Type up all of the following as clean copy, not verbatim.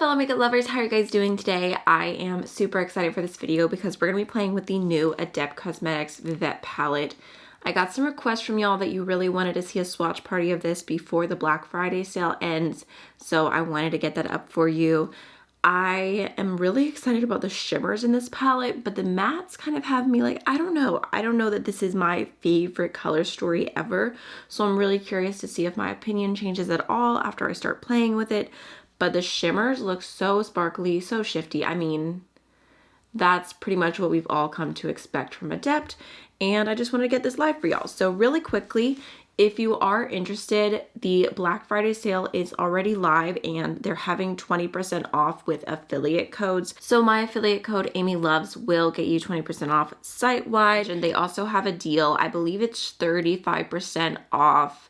fellow makeup lovers, how are you guys doing today? I am super excited for this video because we're going to be playing with the new Adept Cosmetics Vivette palette. I got some requests from y'all that you really wanted to see a swatch party of this before the Black Friday sale ends, so I wanted to get that up for you. I am really excited about the shimmers in this palette, but the mattes kind of have me like, I don't know that this is my favorite color story ever, so I'm really curious to see if my opinion changes at all after I start playing with it. But the shimmers look so sparkly, so shifty. I mean, that's pretty much what we've all come to expect from Adept, and I just want to get this live for y'all. So really quickly, if you are interested, the Black Friday sale is already live and they're having 20% off with affiliate codes. So my affiliate code AMYLOVES will get you 20% off site-wide, and they also have a deal. I believe it's 35% off.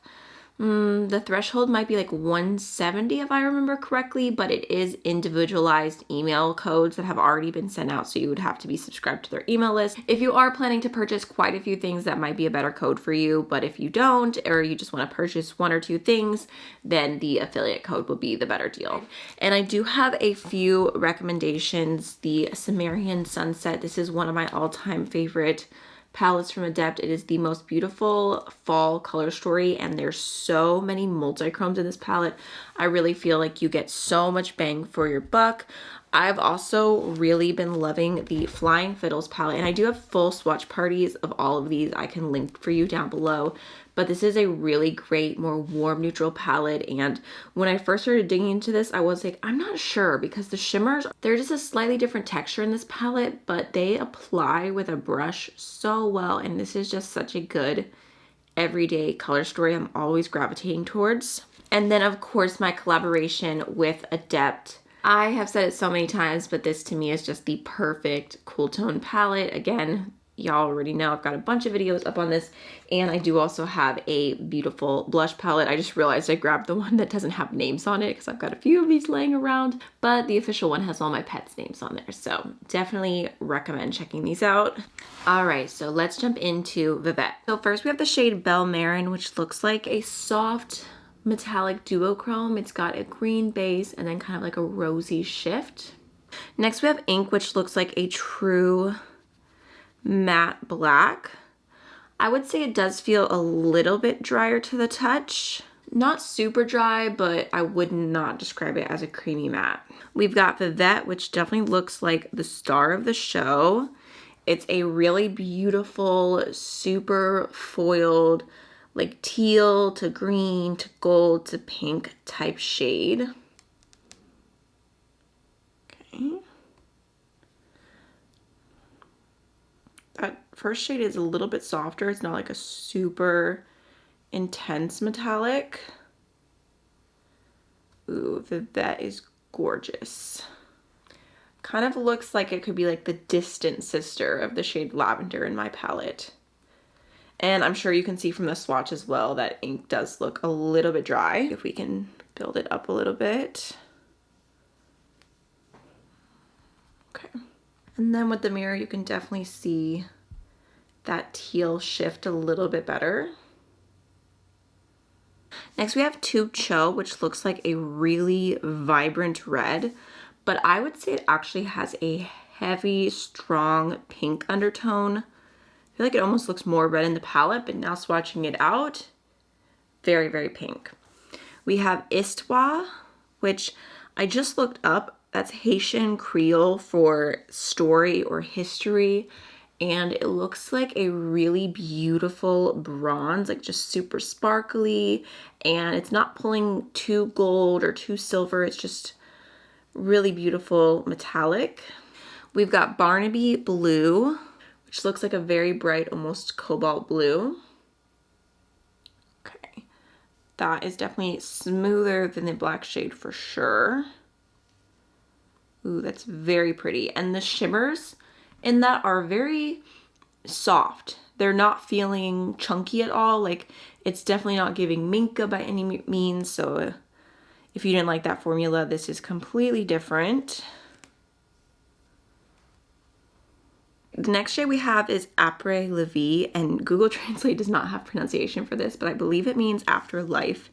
The threshold might be like 170 if I remember correctly, but it is individualized email codes that have already been sent out, so you would have to be subscribed to their email list. If you are planning to purchase quite a few things, that might be a better code for you, but if you don't, or you just want to purchase one or two things, then the affiliate code will be the better deal. And I do have a few recommendations. The Cimmerian Sunset, this is one of my all-time favorite palettes from Adept. It is the most beautiful fall color story, and there's so many multi-chromes in this palette. I really feel like you get so much bang for your buck. I've also really been loving the Flying Fiddles palette, and I do have full swatch parties of all of these. I can link for you down below, but this is a really great, more warm neutral palette. And when I first started digging into this, I was like, I'm not sure, because the shimmers, they're just a slightly different texture in this palette, but they apply with a brush so well, and this is just such a good everyday color story I'm always gravitating towards. And then of course my collaboration with Adept. I have said it so many times, but this to me is just the perfect cool tone palette. Again, y'all already know I've got a bunch of videos up on this, and I do also have a beautiful blush palette. I just realized I grabbed the one that doesn't have names on it because I've got a few of these laying around, but the official one has all my pets' names on there, so definitely recommend checking these out. All right, so let's jump into Vivette. So first we have the shade Belle Marin, which looks like a soft metallic duochrome. It's got a green base and then kind of like a rosy shift. Next we have Ink, which looks like a true matte black. I would say it does feel a little bit drier to the touch. Not super dry, but I would not describe it as a creamy matte. We've got Vivette, which definitely looks like the star of the show. It's a really beautiful, super foiled, like teal to green to gold to pink type shade. Okay. That first shade is a little bit softer. It's not like a super intense metallic. Ooh, that is gorgeous. Kind of looks like it could be like the distant sister of the shade Lavender in my palette. And I'm sure you can see from the swatch as well that Ink does look a little bit dry. If we can build it up a little bit. Okay. And then with the mirror, you can definitely see that teal shift a little bit better. Next, we have Tube Cho, which looks like a really vibrant red, but I would say it actually has a heavy, strong pink undertone. I feel like it almost looks more red in the palette, but now swatching it out, very, very pink. We have Histoire, which I just looked up. That's Haitian Creole for story or history. And it looks like a really beautiful bronze, like just super sparkly. And it's not pulling too gold or too silver. It's just really beautiful metallic. We've got Barnaby Blue, which looks like a very bright, almost cobalt blue. Okay, that is definitely smoother than the black shade for sure. Ooh, that's very pretty. And the shimmers in that are very soft. They're not feeling chunky at all. Like, it's definitely not giving Minka by any means. So if you didn't like that formula, this is completely different. The next shade we have is Après la Vie, and Google Translate does not have pronunciation for this, but I believe it means afterlife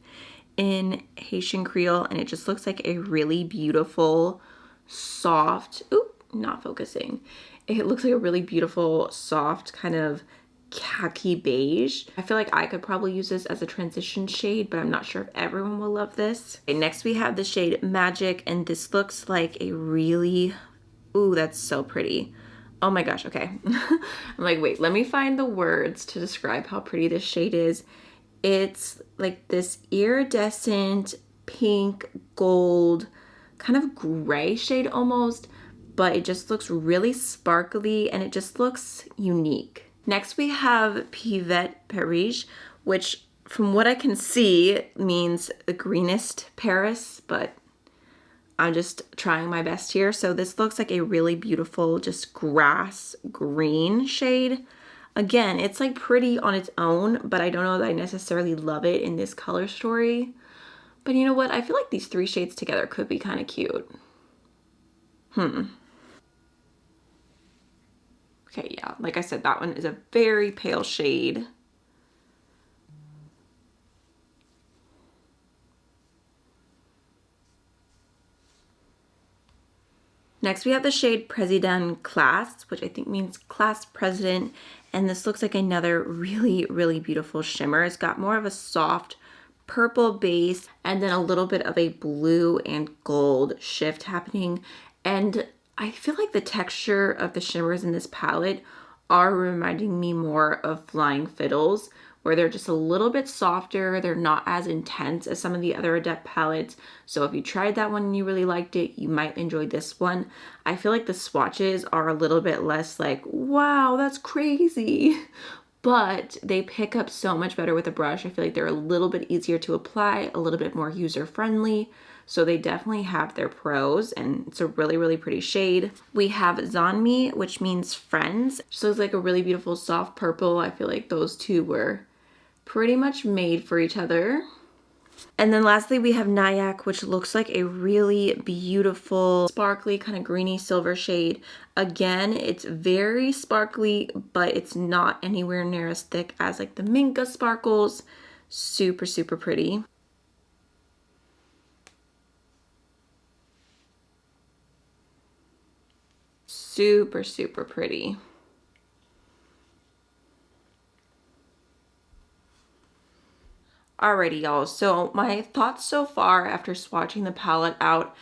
in Haitian Creole, and it just looks like a really beautiful, soft, ooh, not focusing. It looks like a really beautiful, soft kind of khaki beige. I feel like I could probably use this as a transition shade, but I'm not sure if everyone will love this. Okay, next we have the shade Magic, and this looks like a really, ooh, that's so pretty. Oh my gosh, okay. I'm like, wait, let me find the words to describe how pretty this shade is. It's like this iridescent pink, gold, kind of gray shade almost, but it just looks really sparkly and it just looks unique. Next we have Pivette Paris, which from what I can see means the greenest Paris, but I'm just trying my best here. So this looks like a really beautiful, just grass green shade. Again, it's like pretty on its own, but I don't know that I necessarily love it in this color story. But you know what? I feel like these three shades together could be kind of cute. Okay, yeah, like I said, that one is a very pale shade. Next, we have the shade President Class, which I think means class president. And this looks like another really, really beautiful shimmer. It's got more of a soft purple base and then a little bit of a blue and gold shift happening. And I feel like the texture of the shimmers in this palette are reminding me more of Flying Fiddles, where they're just a little bit softer. They're not as intense as some of the other Adept palettes. So if you tried that one and you really liked it, you might enjoy this one. I feel like the swatches are a little bit less like, wow, that's crazy. But they pick up so much better with a brush. I feel like they're a little bit easier to apply, a little bit more user-friendly. So they definitely have their pros, and it's a really, really pretty shade. We have Zanmi, which means friends. Just looks like a really beautiful soft purple. I feel like those two were pretty much made for each other. And then lastly, we have Nyack, which looks like a really beautiful, sparkly, kind of greeny silver shade. Again, it's very sparkly, but it's not anywhere near as thick as like the Minka sparkles. Super, super pretty. Super, super pretty. Alrighty, y'all, so my thoughts so far after swatching the palette out,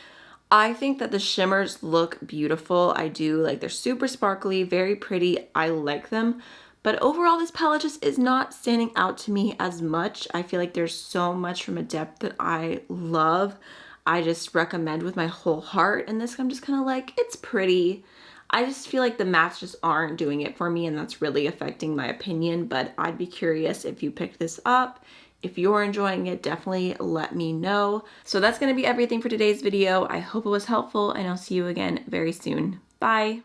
I think that the shimmers look beautiful. I do, like, they're super sparkly, very pretty. I like them. But overall, this palette just is not standing out to me as much. I feel like there's so much from Adept that I love. I just recommend with my whole heart. And this, I'm just kind of like, it's pretty. I just feel like the mattes just aren't doing it for me, and that's really affecting my opinion. But I'd be curious if you picked this up. If you're enjoying it, definitely let me know. So that's going to be everything for today's video. I hope it was helpful, and I'll see you again very soon. Bye.